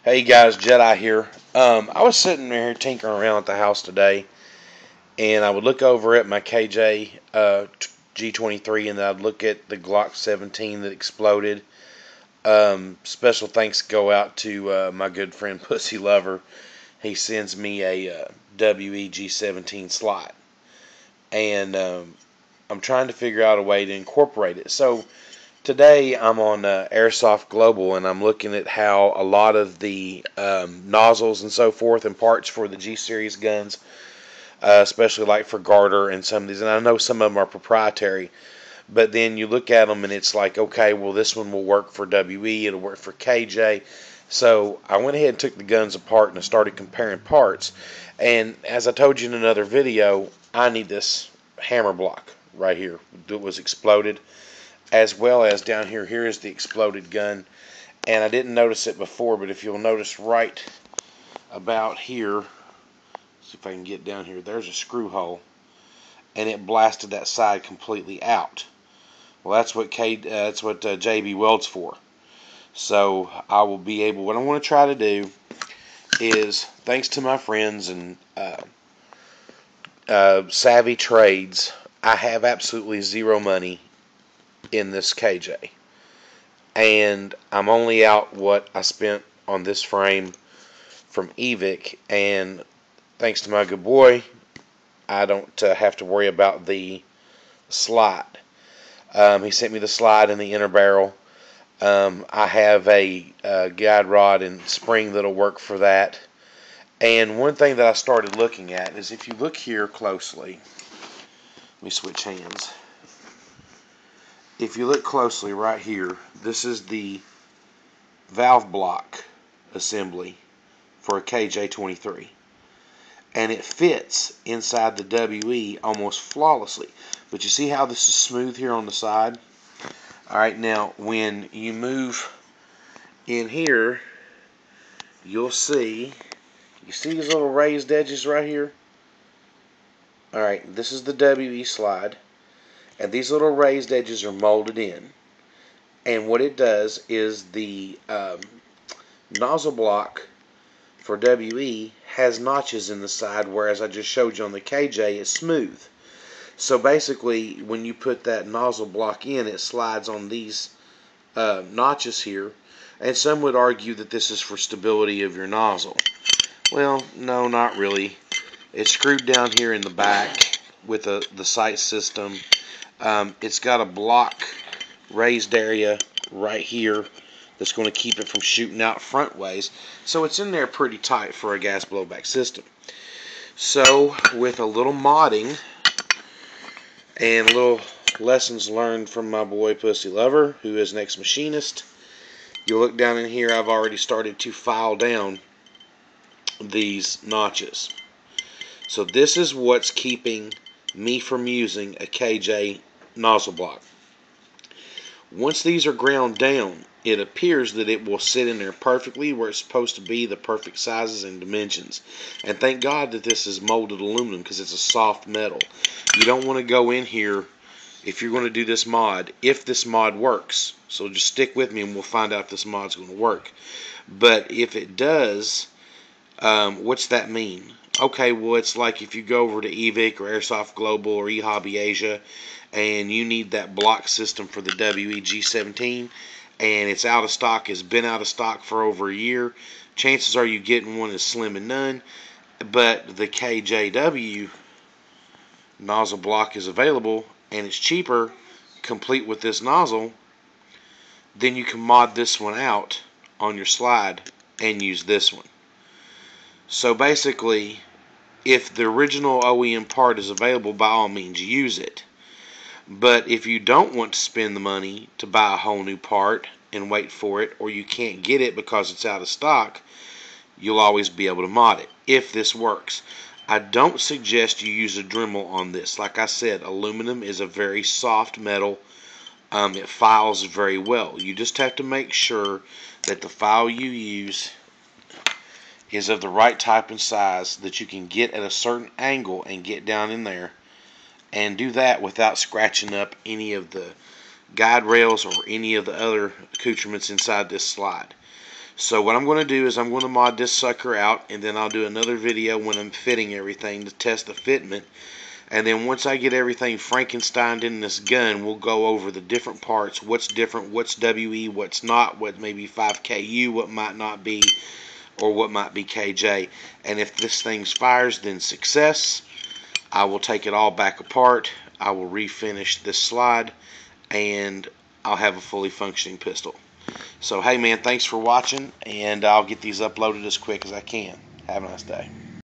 Hey guys, Jedi here. I was sitting there tinkering around at the house today, and I would look over at my KJ G23, and then I'd look at the Glock 17 that exploded. Special thanks go out to my good friend Pussy Lover. He sends me a WE G17 slot, and I'm trying to figure out a way to incorporate it. So today I'm on Airsoft Global, and I'm looking at how a lot of the nozzles and so forth and parts for the G series guns, especially like for Garter and some of these, and I know some of them are proprietary, but then you look at them and it's like, okay, well this one will work for WE, it'll work for KJ. So I went ahead and took the guns apart and I started comparing parts. And as I told you in another video, I need this hammer block right here that was exploded, as well as down here. Here is the exploded gun, and I didn't notice it before, but if you'll notice right about here, see if I can get down here, there's a screw hole, and it blasted that side completely out. Well, that's what JB welds for. So I will be able, what I want to try to do is, thanks to my friends and Savvy Trades, I have absolutely zero money in this KJ, and I'm only out what I spent on this frame from EVIC, and thanks to my good boy, I don't have to worry about the slide. He sent me the slide and the inner barrel. I have a guide rod and spring that'll work for that. And one thing that I started looking at is, if you look here closely, let me switch hands. If you look closely right here, this is the valve block assembly for a KJ23, and it fits inside the WE almost flawlessly. But you see how this is smooth here on the side? Alright, now when you move in here, you'll see, you see these little raised edges right here? Alright, this is the WE slide, and these little raised edges are molded in. And what it does is the nozzle block for WE has notches in the side, whereas I just showed you on the KJ is smooth. So basically, when you put that nozzle block in, it slides on these notches here. And some would argue that this is for stability of your nozzle. Well, no, not really. It's screwed down here in the back with the sight system. It's got a block raised area right here that's going to keep it from shooting out front ways. So it's in there pretty tight for a gas blowback system. So with a little modding and little lessons learned from my boy Pussy Lover, who is an ex-machinist, you look down in here, I've already started to file down these notches. So this is what's keeping me from using a KJ nozzle block. Once these are ground down, it appears that it will sit in there perfectly where it's supposed to be, the perfect sizes and dimensions. And thank God that this is molded aluminum, because it's a soft metal. You don't want to go in here, if you're going to do this mod, if this mod works. So just stick with me and we'll find out if this mod's going to work. But if it does, what's that mean? Okay, well, it's like if you go over to EVIC or Airsoft Global or eHobby Asia, and you need that block system for the WE G17, and it's out of stock, has been out of stock for over a year, chances are you getting one is slim and none. But the KJW nozzle block is available, and it's cheaper, complete with this nozzle. Then you can mod this one out on your slide and use this one. So basically, if the original OEM part is available, by all means use it. But if you don't want to spend the money to buy a whole new part and wait for it, or you can't get it because it's out of stock, you'll always be able to mod it if this works. I don't suggest you use a Dremel on this. Like I said, aluminum is a very soft metal. It files very well. You just have to make sure that the file you use is of the right type and size, that you can get at a certain angle and get down in there and do that without scratching up any of the guide rails or any of the other accoutrements inside this slide. So what I'm going to do is I'm going to mod this sucker out, and then I'll do another video when I'm fitting everything to test the fitment. And then once I get everything Frankensteined in this gun, we'll go over the different parts, what's different, what's WE, what's not, what may be 5KU, what might not be, or what might be KJ. And if this thing fires, then success. I will take it all back apart. I will refinish this slide, and I'll have a fully functioning pistol. So, hey man, thanks for watching, and I'll get these uploaded as quick as I can. Have a nice day.